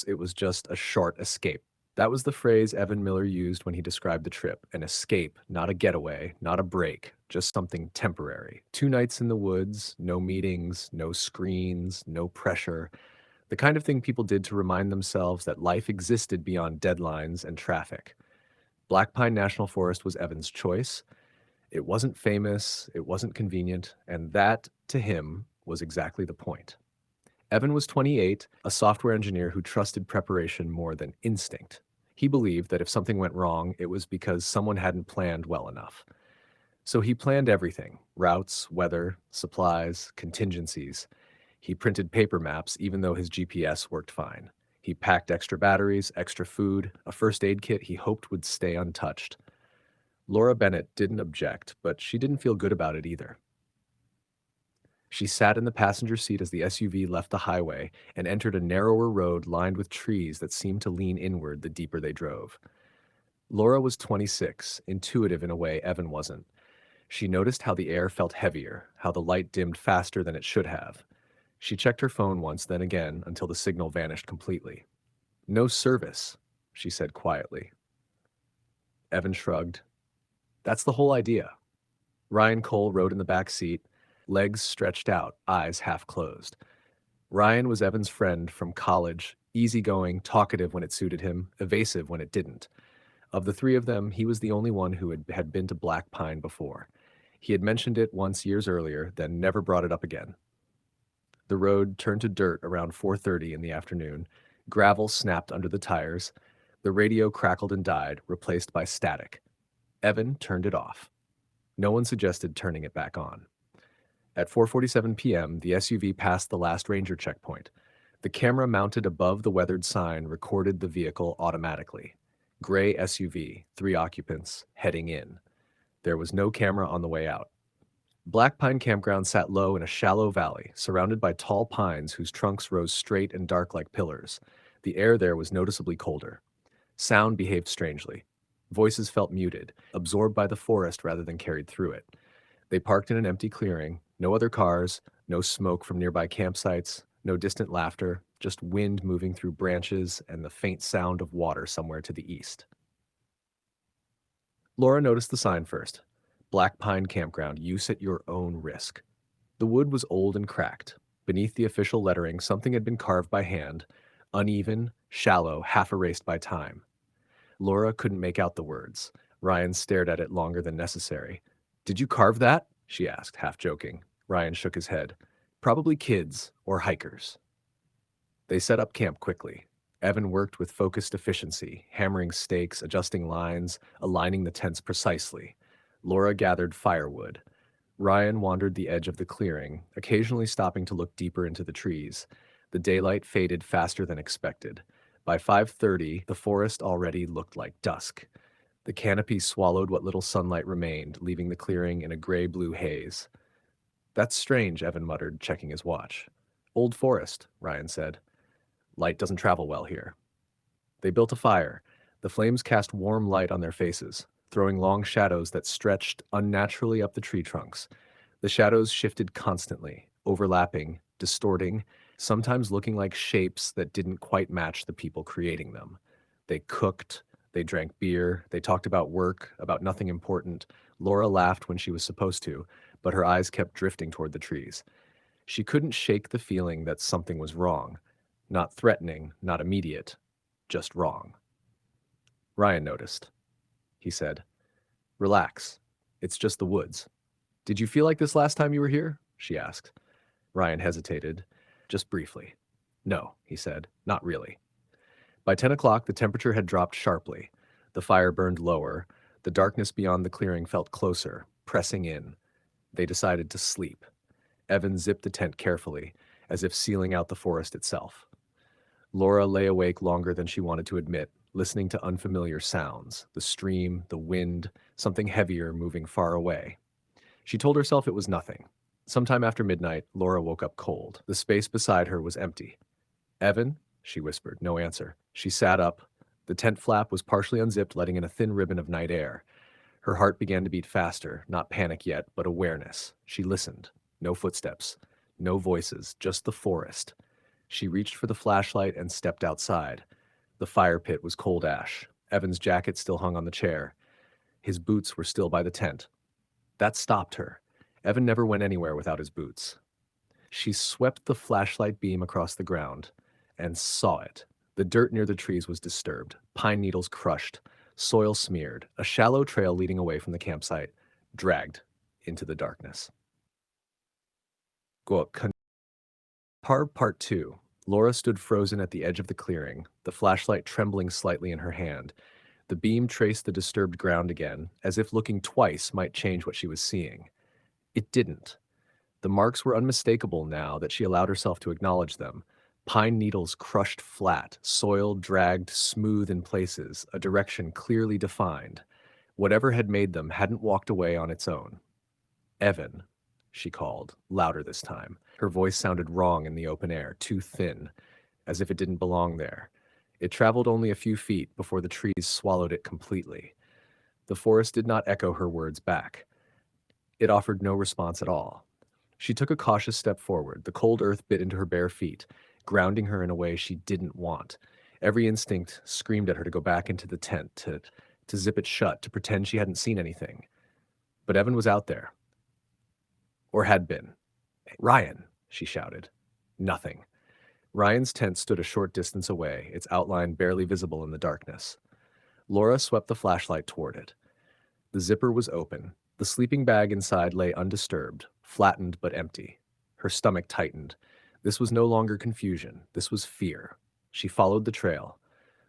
it was just a short escape. That was the phrase Evan Miller used when he described the trip, an escape, not a getaway, not a break, just something temporary. 2 nights in the woods, no meetings, no screens, no pressure. The kind of thing people did to remind themselves that life existed beyond deadlines and traffic. Black Pine National Forest was Evan's choice. It wasn't famous, it wasn't convenient, and that, to him, was exactly the point. Evan was 28, a software engineer who trusted preparation more than instinct. He believed that if something went wrong, it was because someone hadn't planned well enough. So he planned everything: routes, weather, supplies, contingencies. He printed paper maps even though his GPS worked fine. He packed extra batteries, extra food, a first aid kit he hoped would stay untouched. Laura Bennett didn't object, but she didn't feel good about it either. She sat in the passenger seat as the SUV left the highway and entered a narrower road lined with trees that seemed to lean inward the deeper they drove. Laura was 26, intuitive in a way Evan wasn't. She noticed how the air felt heavier, how the light dimmed faster than it should have. She checked her phone once, then again, until the signal vanished completely. "No service," she said quietly. Evan shrugged. "That's the whole idea." Ryan Cole rode in the back seat, legs stretched out, eyes half closed. Ryan was Evan's friend from college, easygoing, talkative when it suited him, evasive when it didn't. Of the three of them, he was the only one who had been to Black Pine before. He had mentioned it once years earlier, then never brought it up again. The road turned to dirt around 4:30 in the afternoon. Gravel snapped under the tires. The radio crackled and died, replaced by static. Evan turned it off. No one suggested turning it back on. At 4:47 p.m., the SUV passed the last ranger checkpoint. The camera mounted above the weathered sign recorded the vehicle automatically. Gray SUV, 3 occupants, heading in. There was no camera on the way out. Black Pine Campground sat low in a shallow valley, surrounded by tall pines whose trunks rose straight and dark like pillars. The air there was noticeably colder. Sound behaved strangely. Voices felt muted, absorbed by the forest rather than carried through it. They parked in an empty clearing, no other cars, no smoke from nearby campsites, no distant laughter, just wind moving through branches and the faint sound of water somewhere to the east. Laura noticed the sign first: Black Pine Campground, use at your own risk. The wood was old and cracked. Beneath the official lettering, something had been carved by hand, uneven, shallow, half erased by time. Laura couldn't make out the words. Ryan stared at it longer than necessary. "Did you carve that?" she asked, half joking. Ryan shook his head. "Probably kids or hikers." They set up camp quickly. Evan worked with focused efficiency, hammering stakes, adjusting lines, aligning the tents precisely. Laura gathered firewood. Ryan wandered the edge of the clearing, occasionally stopping to look deeper into the trees. The daylight faded faster than expected. By 5:30, the forest already looked like dusk. The canopy swallowed what little sunlight remained, leaving the clearing in a gray-blue haze. "That's strange," Evan muttered, checking his watch. "Old forest," Ryan said. "Light doesn't travel well here." They built a fire. The flames cast warm light on their faces, throwing long shadows that stretched unnaturally up the tree trunks. The shadows shifted constantly, overlapping, distorting, sometimes looking like shapes that didn't quite match the people creating them. They cooked, they drank beer, they talked about work, about nothing important. Laura laughed when she was supposed to, but her eyes kept drifting toward the trees. She couldn't shake the feeling that something was wrong. Not threatening, not immediate, just wrong. Ryan noticed. He said, "Relax. It's just the woods." "Did you feel like this last time you were here?" she asked. Ryan hesitated, just briefly. "No," he said, "not really." By 10 o'clock, the temperature had dropped sharply. The fire burned lower. The darkness beyond the clearing felt closer, pressing in. They decided to sleep. Evan zipped the tent carefully, as if sealing out the forest itself. Laura lay awake longer than she wanted to admit, listening to unfamiliar sounds: the stream, the wind, something heavier moving far away. She told herself it was nothing. Sometime after midnight, Laura woke up cold. The space beside her was empty. "Evan?" she whispered. No answer. She sat up. The tent flap was partially unzipped, letting in a thin ribbon of night air. Her heart began to beat faster, not panic yet, but awareness. She listened. No footsteps. No voices, just the forest. She reached for the flashlight and stepped outside. The fire pit was cold ash. Evan's jacket still hung on the chair. His boots were still by the tent. That stopped her. Evan never went anywhere without his boots. She swept the flashlight beam across the ground and saw it. The dirt near the trees was disturbed, pine needles crushed, soil smeared, a shallow trail leading away from the campsite, dragged into the darkness. Part 2. Laura stood frozen at the edge of the clearing, the flashlight trembling slightly in her hand. The beam traced the disturbed ground again, as if looking twice might change what she was seeing. It didn't. The marks were unmistakable now that she allowed herself to acknowledge them. Pine needles crushed flat, soil dragged smooth in places, a direction clearly defined. Whatever had made them hadn't walked away on its own. Evan, she called, louder this time. Her voice sounded wrong in the open air, too thin, as if it didn't belong there. It traveled only a few feet before the trees swallowed it completely. The forest did not echo her words back. It offered no response at all. She took a cautious step forward. The cold earth bit into her bare feet, grounding her in a way she didn't want. Every instinct screamed at her to go back into the tent, to zip it shut, to pretend she hadn't seen anything. But Evan was out there. Or had been. "Ryan," she shouted. Nothing. Ryan's tent stood a short distance away, its outline barely visible in the darkness. Laura swept the flashlight toward it. The zipper was open. The sleeping bag inside lay undisturbed, flattened but empty. Her stomach tightened. This was no longer confusion. This was fear. She followed the trail.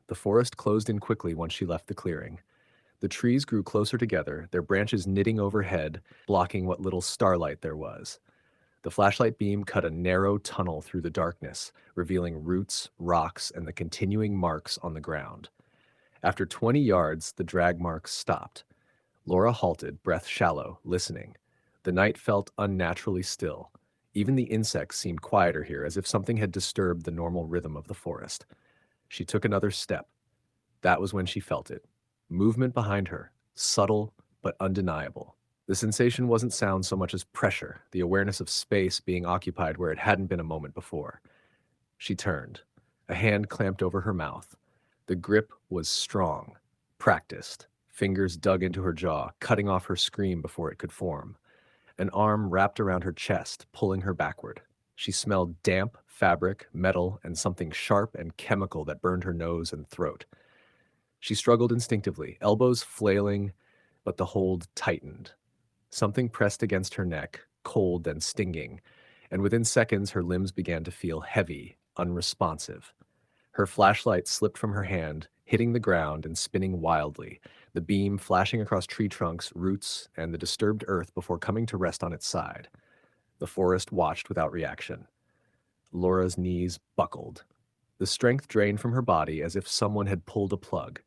The forest closed in quickly once she left the clearing. The trees grew closer together, their branches knitting overhead, blocking what little starlight there was. The flashlight beam cut a narrow tunnel through the darkness, revealing roots, rocks, and the continuing marks on the ground. After 20 yards, the drag marks stopped. Laura halted, breath shallow, listening. The night felt unnaturally still. Even the insects seemed quieter here, as if something had disturbed the normal rhythm of the forest. She took another step. That was when she felt it. Movement behind her, subtle but undeniable. The sensation wasn't sound so much as pressure, the awareness of space being occupied where it hadn't been a moment before. She turned. A hand clamped over her mouth. The grip was strong, practiced. Fingers dug into her jaw, cutting off her scream before it could form. An arm wrapped around her chest, pulling her backward. She smelled damp, fabric, metal, and something sharp and chemical that burned her nose and throat. She struggled instinctively, elbows flailing, but the hold tightened. Something pressed against her neck, cold and stinging, and within seconds her limbs began to feel heavy, unresponsive. Her flashlight slipped from her hand, hitting the ground and spinning wildly, the beam flashing across tree trunks, roots, and the disturbed earth before coming to rest on its side. The forest watched without reaction. Laura's knees buckled. The strength drained from her body as if someone had pulled a plug.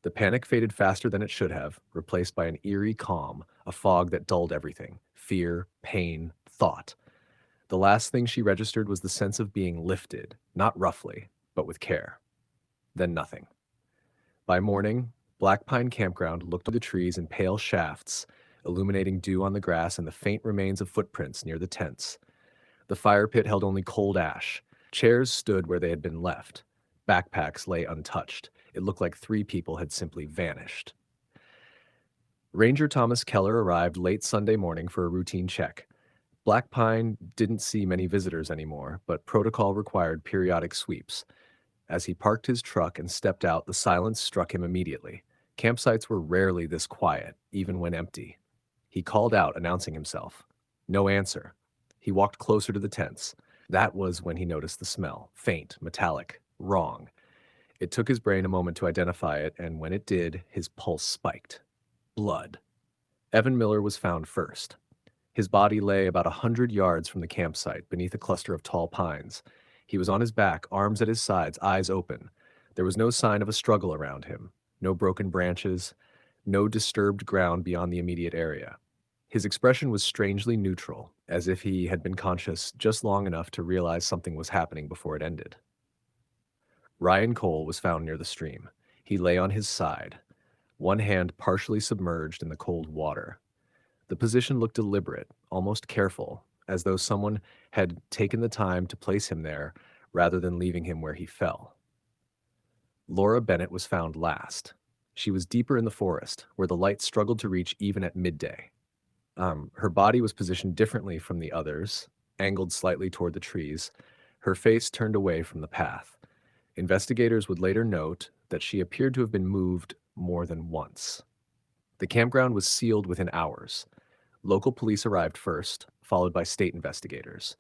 The panic faded faster than it should have, replaced by an eerie calm, a fog that dulled everything: fear, pain, thought. The last thing she registered was the sense of being lifted, not roughly, but with care. Then nothing. By morning, Black Pine Campground looked at the trees in pale shafts, illuminating dew on the grass and the faint remains of footprints near the tents. The fire pit held only cold ash. Chairs stood where they had been left. Backpacks lay untouched. It looked like 3 people had simply vanished. Ranger Thomas Keller arrived late Sunday morning for a routine check. Black Pine didn't see many visitors anymore, but protocol required periodic sweeps. As he parked his truck and stepped out, the silence struck him immediately. Campsites were rarely this quiet, even when empty. He called out, announcing himself. No answer. He walked closer to the tents. That was when he noticed the smell. Faint, metallic, wrong. It took his brain a moment to identify it, and when it did, his pulse spiked. Blood. Evan Miller was found first. His body lay about 100 yards from the campsite, beneath a cluster of tall pines. He was on his back, arms at his sides, eyes open. There was no sign of a struggle around him. No broken branches. No disturbed ground beyond the immediate area. His expression was strangely neutral, as if he had been conscious just long enough to realize something was happening before it ended. Ryan Cole was found near the stream. He lay on his side, one hand partially submerged in the cold water. The position looked deliberate, almost careful, as though someone had taken the time to place him there rather than leaving him where he fell. Laura Bennett was found last. She was deeper in the forest, where the light struggled to reach even at midday. Her body was positioned differently from the others, angled slightly toward the trees, her face turned away from the path. Investigators would later note that she appeared to have been moved more than once. The campground was sealed within hours. Local police arrived first, followed by state investigators.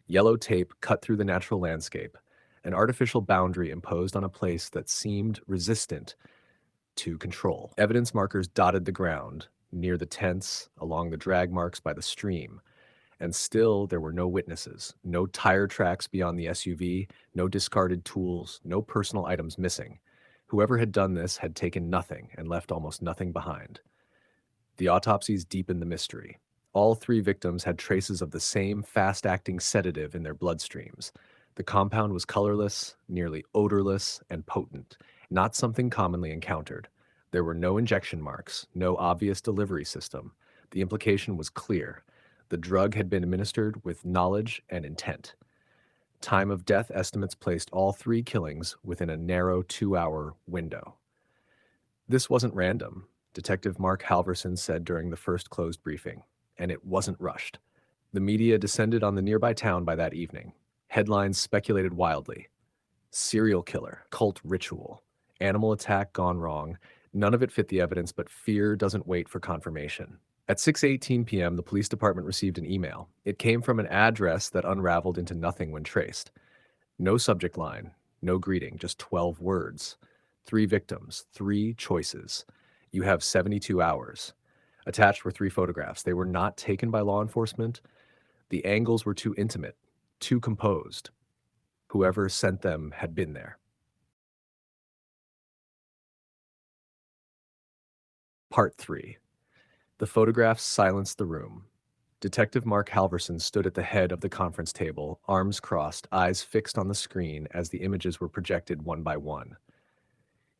Yellow tape cut through the natural landscape, an artificial boundary imposed on a place that seemed resistant to control. Evidence markers dotted the ground, near the tents, along the drag marks by the stream, and still there were no witnesses, no tire tracks beyond the SUV, no discarded tools, no personal items missing. Whoever had done this had taken nothing and left almost nothing behind. The autopsies deepened the mystery. All three victims had traces of the same fast-acting sedative in their bloodstreams. The compound was colorless, nearly odorless, and potent, not something commonly encountered. There were no injection marks, no obvious delivery system. The implication was clear. The drug had been administered with knowledge and intent. Time of death estimates placed all three killings within a narrow 2-hour window. This wasn't random, Detective Mark Halverson said during the first closed briefing, and it wasn't rushed. The media descended on the nearby town by that evening. Headlines speculated wildly. Serial killer, cult ritual, animal attack gone wrong. None of it fit the evidence, but fear doesn't wait for confirmation. At 6:18 p.m., the police department received an email. It came from an address that unraveled into nothing when traced. No subject line, no greeting, just 12 words. 3 victims, 3 choices. You have 72 hours. Attached were 3 photographs. They were not taken by law enforcement. The angles were too intimate, too composed. Whoever sent them had been there. Part 3. The photographs silenced the room. Detective Mark Halverson stood at the head of the conference table, arms crossed, eyes fixed on the screen as the images were projected one by one.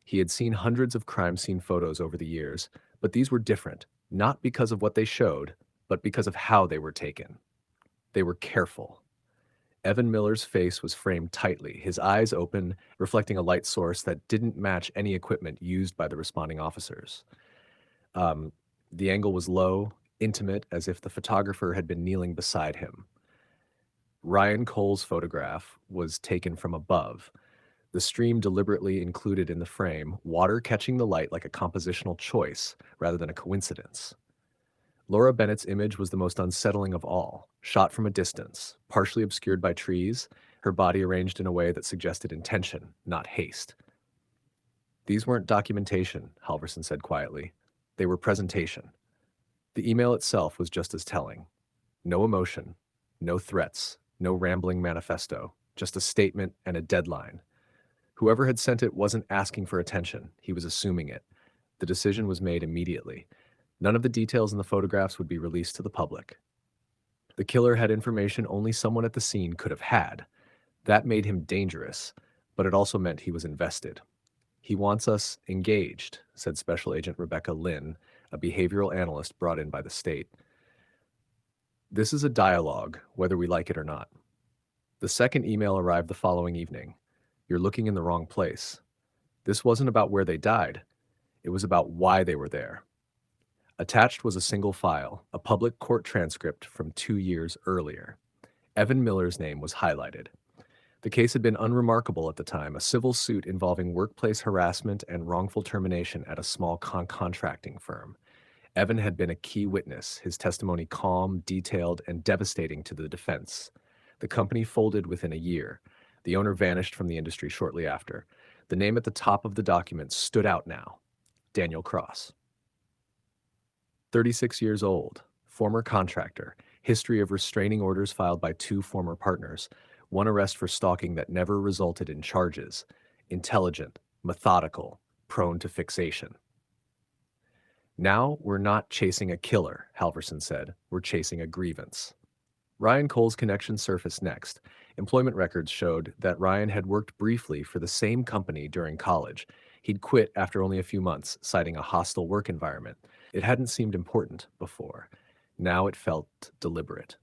He had seen hundreds of crime scene photos over the years, but these were different, not because of what they showed, but because of how they were taken. They were careful. Evan Miller's face was framed tightly, his eyes open, reflecting a light source that didn't match any equipment used by the responding officers. The angle was low, intimate, as if the photographer had been kneeling beside him. Ryan Cole's photograph was taken from above, the stream deliberately included in the frame, water catching the light like a compositional choice rather than a coincidence. Laura Bennett's image was the most unsettling of all, shot from a distance, partially obscured by trees, her body arranged in a way that suggested intention, not haste. These weren't documentation, Halverson said quietly. They were presentation. The email itself was just as telling. No emotion, no threats, no rambling manifesto, just a statement and a deadline. Whoever had sent it wasn't asking for attention, he was assuming it. The decision was made immediately. None of the details in the photographs would be released to the public. The killer had information only someone at the scene could have had. That made him dangerous, but it also meant he was invested. He wants us engaged, said Special Agent Rebecca Lynn, a behavioral analyst brought in by the state. This is a dialogue, whether we like it or not. The second email arrived the following evening. You're looking in the wrong place. This wasn't about where they died. It was about why they were there. Attached was a single file, a public court transcript from 2 years earlier. Evan Miller's name was highlighted. The case had been unremarkable at the time, a civil suit involving workplace harassment and wrongful termination at a small contracting firm. Evan had been a key witness, his testimony calm, detailed, and devastating to the defense. The company folded within a year. The owner vanished from the industry shortly after. The name at the top of the document stood out now. Daniel Cross. 36 years old, former contractor, history of restraining orders filed by 2 former partners, one arrest for stalking that never resulted in charges, intelligent, methodical, prone to fixation. Now we're not chasing a killer, Halverson said. We're chasing a grievance. Ryan Cole's connection surfaced next. Employment records showed that Ryan had worked briefly for the same company during college. He'd quit after only a few months, citing a hostile work environment. It hadn't seemed important before. Now it felt deliberate.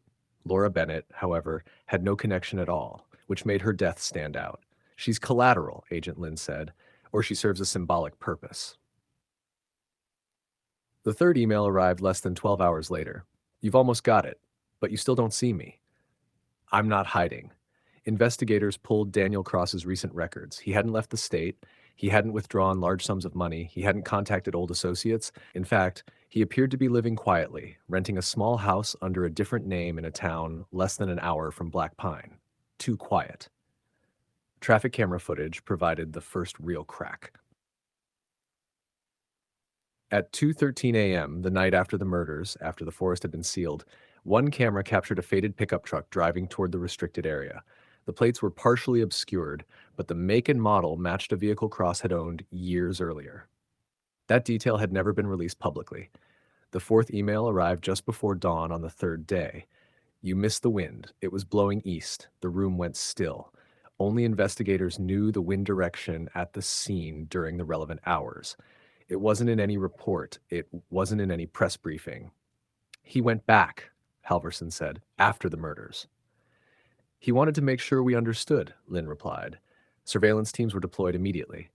Laura Bennett, however, had no connection at all. which made her death stand out. She's collateral, Agent Lynn said, or she serves a symbolic purpose. The third email arrived less than 12 hours later. You've almost got it, but you still don't see me. I'm not hiding. Investigators pulled Daniel Cross's recent records. He hadn't left the state. He hadn't withdrawn large sums of money. He hadn't contacted old associates. In fact, he appeared to be living quietly, renting a small house under a different name in a town less than an hour from Black Pine. Too quiet. Traffic camera footage provided the first real crack. At 2:13 a.m., the night after the murders, after the forest had been sealed, one camera captured a faded pickup truck driving toward the restricted area. The plates were partially obscured, but the make and model matched a vehicle Cross had owned years earlier. That detail had never been released publicly. The fourth email arrived just before dawn on the third day. You missed the wind. It was blowing east. The room went still. Only investigators knew the wind direction at the scene during the relevant hours. It wasn't in any report. It wasn't in any press briefing. He went back, Halverson said, after the murders. He wanted to make sure we understood, Lynn replied. Surveillance teams were deployed immediately.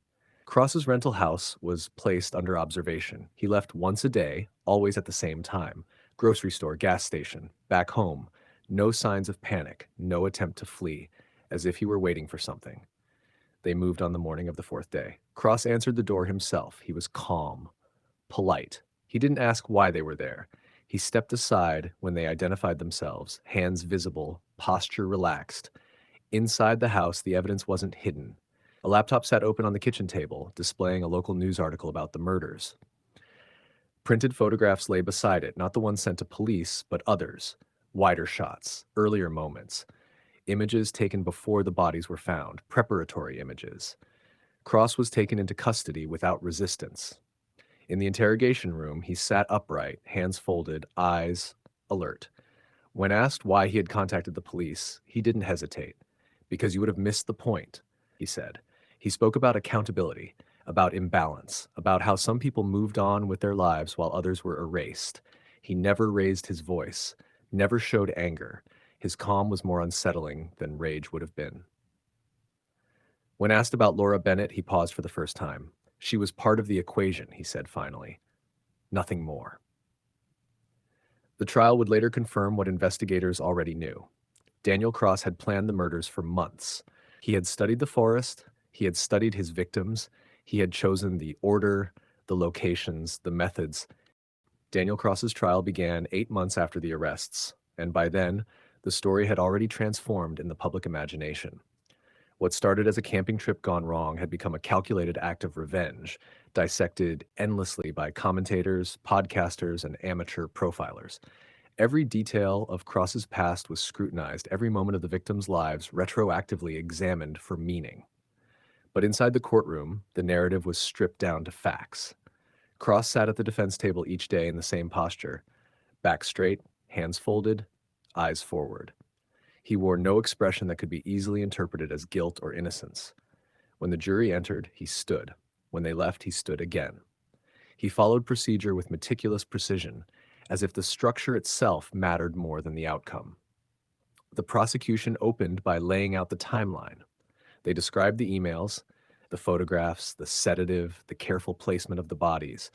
Cross's rental house was placed under observation. He left once a day, always at the same time. Grocery store, gas station, back home. No signs of panic, no attempt to flee, as if he were waiting for something. They moved on the morning of the fourth day. Cross answered the door himself. He was calm, polite. He didn't ask why they were there. He stepped aside when they identified themselves, hands visible, posture relaxed. Inside the house, the evidence wasn't hidden. A laptop sat open on the kitchen table, displaying a local news article about the murders. Printed photographs lay beside it, not the ones sent to police, but others. Wider shots, earlier moments. Images taken before the bodies were found, preparatory images. Cross was taken into custody without resistance. In the interrogation room, he sat upright, hands folded, eyes alert. When asked why he had contacted the police, he didn't hesitate. Because you would have missed the point, he said. He spoke about accountability, about imbalance, about how some people moved on with their lives while others were erased. He never raised his voice, never showed anger. His calm was more unsettling than rage would have been. When asked about Laura Bennett, he paused for the first time. She was part of the equation, he said finally. Nothing more. The trial would later confirm what investigators already knew. Daniel Cross had planned the murders for months. He had studied the forest, he had studied his victims, he had chosen the order, the locations, the methods. Daniel Cross's trial began 8 months after the arrests, and by then, the story had already transformed in the public imagination. What started as a camping trip gone wrong had become a calculated act of revenge, dissected endlessly by commentators, podcasters, and amateur profilers. Every detail of Cross's past was scrutinized, every moment of the victims' lives retroactively examined for meaning. But inside the courtroom, the narrative was stripped down to facts. Cross sat at the defense table each day in the same posture, back straight, hands folded, eyes forward. He wore no expression that could be easily interpreted as guilt or innocence. When the jury entered, he stood. When they left, he stood again. He followed procedure with meticulous precision, as if the structure itself mattered more than the outcome. The prosecution opened by laying out the timeline. They described the emails, the photographs, the sedative, the careful placement of the bodies.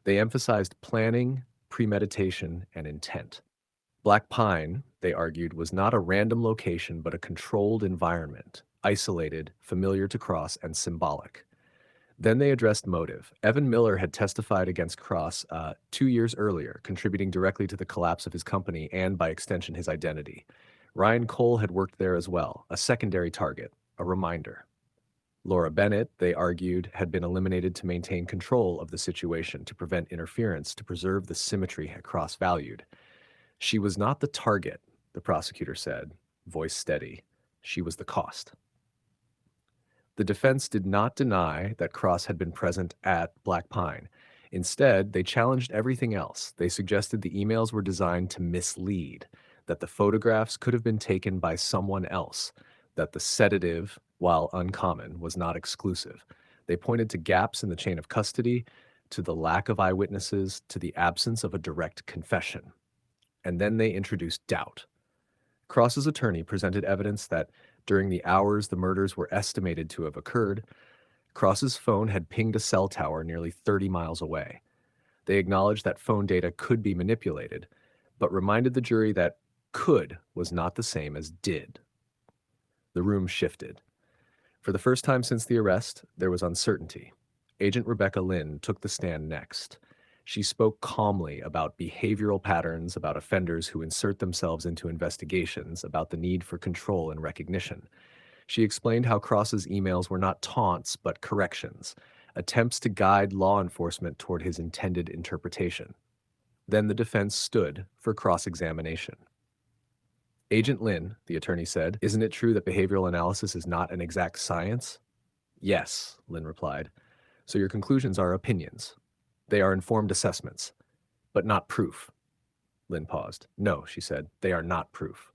They emphasized planning, premeditation, and intent. Black Pine, they argued, was not a random location but a controlled environment, isolated, familiar to Cross, and symbolic. Then they addressed motive. Evan Miller had testified against Cross 2 years earlier, contributing directly to the collapse of his company and, by extension, his identity. Ryan Cole had worked there as well, a secondary target, a reminder. Laura Bennett, they argued, had been eliminated to maintain control of the situation, to prevent interference, to preserve the symmetry Cross valued. She was not the target, the prosecutor said, voice steady. She was the cost. The defense did not deny that Cross had been present at Black Pine. Instead, they challenged everything else. They suggested the emails were designed to mislead, that the photographs could have been taken by someone else, that the sedative, while uncommon, was not exclusive. They pointed to gaps in the chain of custody, to the lack of eyewitnesses, to the absence of a direct confession. And then they introduced doubt. Cross's attorney presented evidence that During the hours the murders were estimated to have occurred, Cross's phone had pinged a cell tower nearly 30 miles away. They acknowledged that phone data could be manipulated, but reminded the jury that could was not the same as did. The room shifted. For the first time since the arrest, there was uncertainty. Agent Rebecca Lynn took the stand next. She spoke calmly about behavioral patterns, about offenders who insert themselves into investigations, about the need for control and recognition. She explained how Cross's emails were not taunts, but corrections, attempts to guide law enforcement toward his intended interpretation. Then the defense stood for cross-examination. Agent Lynn, the attorney said, isn't it true that behavioral analysis is not an exact science? Yes, Lynn replied. So your conclusions are opinions. They are informed assessments, but not proof. Lynn paused. No, she said, they are not proof.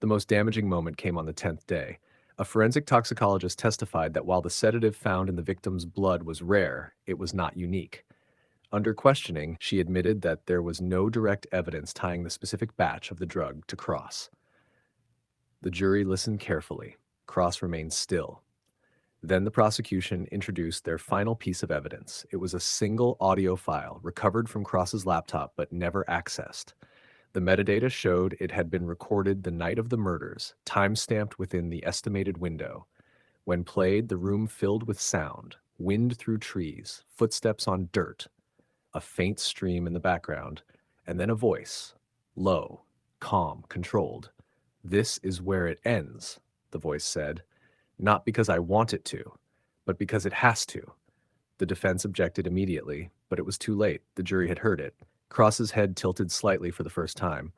The most damaging moment came on the 10th day. A forensic toxicologist testified that while the sedative found in the victim's blood was rare, it was not unique. Under questioning, she admitted that there was no direct evidence tying the specific batch of the drug to Cross. The jury listened carefully. Cross remained still. Then the prosecution introduced their final piece of evidence. It was a single audio file recovered from Cross's laptop but never accessed. The metadata showed it had been recorded the night of the murders, time-stamped within the estimated window. When played, the room filled with sound, wind through trees, footsteps on dirt, a faint stream in the background, and then a voice, low, calm, controlled. This is where it ends, the voice said. Not because I want it to, but because it has to. The defense objected immediately, but it was too late. The jury had heard it. Cross's head tilted slightly for the first time.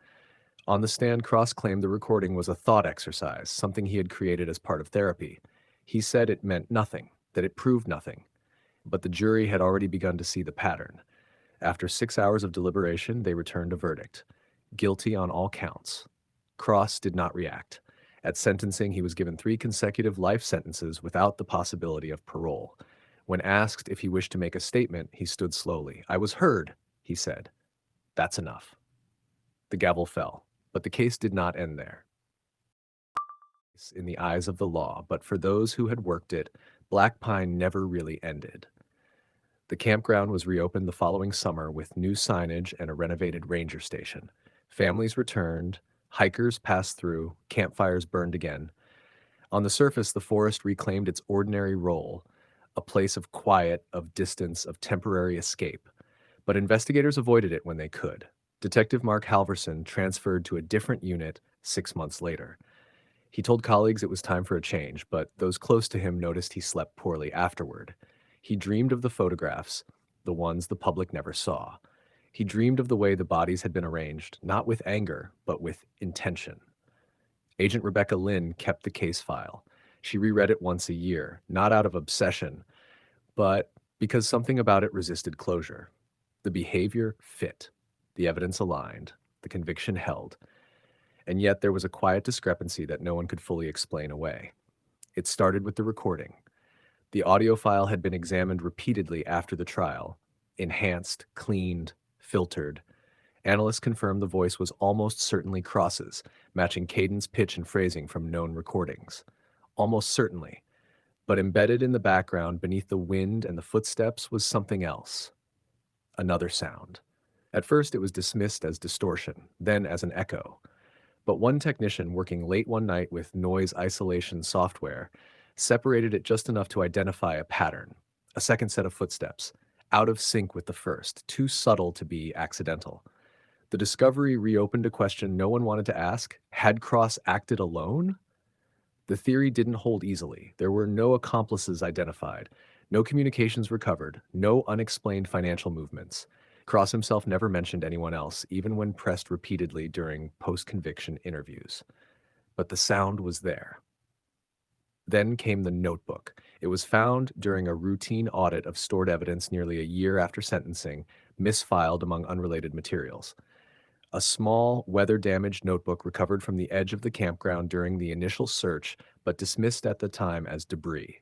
On the stand, Cross claimed the recording was a thought exercise, something he had created as part of therapy. He said it meant nothing, that it proved nothing. But the jury had already begun to see the pattern. After 6 hours of deliberation, they returned a verdict. Guilty on all counts. Cross did not react. At sentencing, he was given 3 consecutive life sentences without the possibility of parole. When asked if he wished to make a statement, he stood slowly. I was heard, he said. That's enough. The gavel fell, but the case did not end there. In the eyes of the law, but for those who had worked it, Black Pine never really ended. The campground was reopened the following summer with new signage and a renovated ranger station. Families returned, hikers passed through, campfires burned again. On the surface, the forest reclaimed its ordinary role, a place of quiet, of distance, of temporary escape. But investigators avoided it when they could. Detective Mark Halverson transferred to a different unit 6 months later. He told colleagues it was time for a change, but those close to him noticed he slept poorly afterward. He dreamed of the photographs, the ones the public never saw. He dreamed of the way the bodies had been arranged, not with anger, but with intention. Agent Rebecca Lynn kept the case file. She reread it once a year, not out of obsession, but because something about it resisted closure. The behavior fit. The evidence aligned. The conviction held. And yet there was a quiet discrepancy that no one could fully explain away. It started with the recording. The audio file had been examined repeatedly after the trial, enhanced, cleaned, filtered. Analysts confirmed the voice was almost certainly Cross's, matching cadence, pitch, and phrasing from known recordings. Almost certainly. But embedded in the background, beneath the wind and the footsteps, was something else. Another sound. At first, it was dismissed as distortion, then as an echo. But one technician working late one night with noise isolation software separated it just enough to identify a pattern, a second set of footsteps, out of sync with the first, too subtle to be accidental. The discovery reopened a question no one wanted to ask. Had Cross acted alone? The theory didn't hold easily. There were no accomplices identified, no communications recovered, no unexplained financial movements. Cross himself never mentioned anyone else, even when pressed repeatedly during post-conviction interviews. But the sound was there. Then came the notebook. It was found during a routine audit of stored evidence nearly a year after sentencing, misfiled among unrelated materials. A small, weather-damaged notebook recovered from the edge of the campground during the initial search, but dismissed at the time as debris.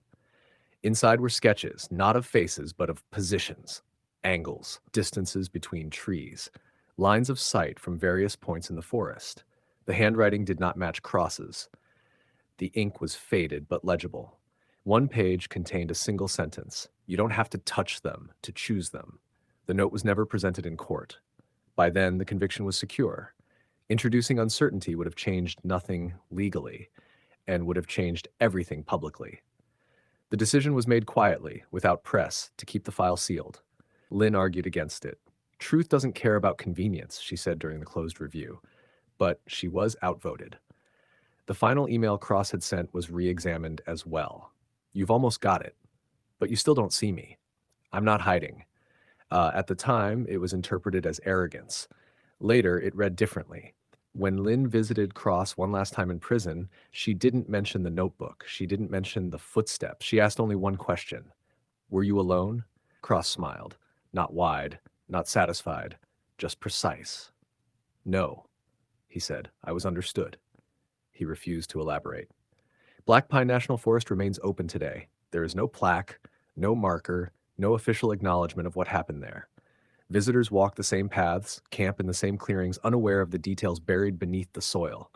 Inside were sketches, not of faces, but of positions, angles, distances between trees, lines of sight from various points in the forest. The handwriting did not match Cross's. The ink was faded but legible. One page contained a single sentence. You don't have to touch them to choose them. The note was never presented in court. By then, the conviction was secure. Introducing uncertainty would have changed nothing legally and would have changed everything publicly. The decision was made quietly, without press, to keep the file sealed. Lynn argued against it. Truth doesn't care about convenience, she said during the closed review, but she was outvoted. The final email Cross had sent was re-examined as well. You've almost got it, but you still don't see me. I'm not hiding. At the time, it was interpreted as arrogance. Later, it read differently. When Lynn visited Cross one last time in prison, she didn't mention the notebook. She didn't mention the footsteps. She asked only one question. Were you alone? Cross smiled. Not wide, not satisfied, just precise. No, he said. I was understood. He refused to elaborate. Black Pine National Forest remains open today. There is no plaque, no marker, no official acknowledgement of what happened there. Visitors walk the same paths, camp in the same clearings, unaware of the details buried beneath the soil.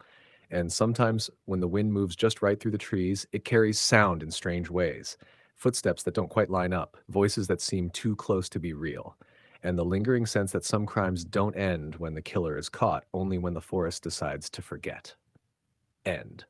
And sometimes, when the wind moves just right through the trees, it carries sound in strange ways. Footsteps that don't quite line up, voices that seem too close to be real, and the lingering sense that some crimes don't end when the killer is caught, only when the forest decides to forget. End.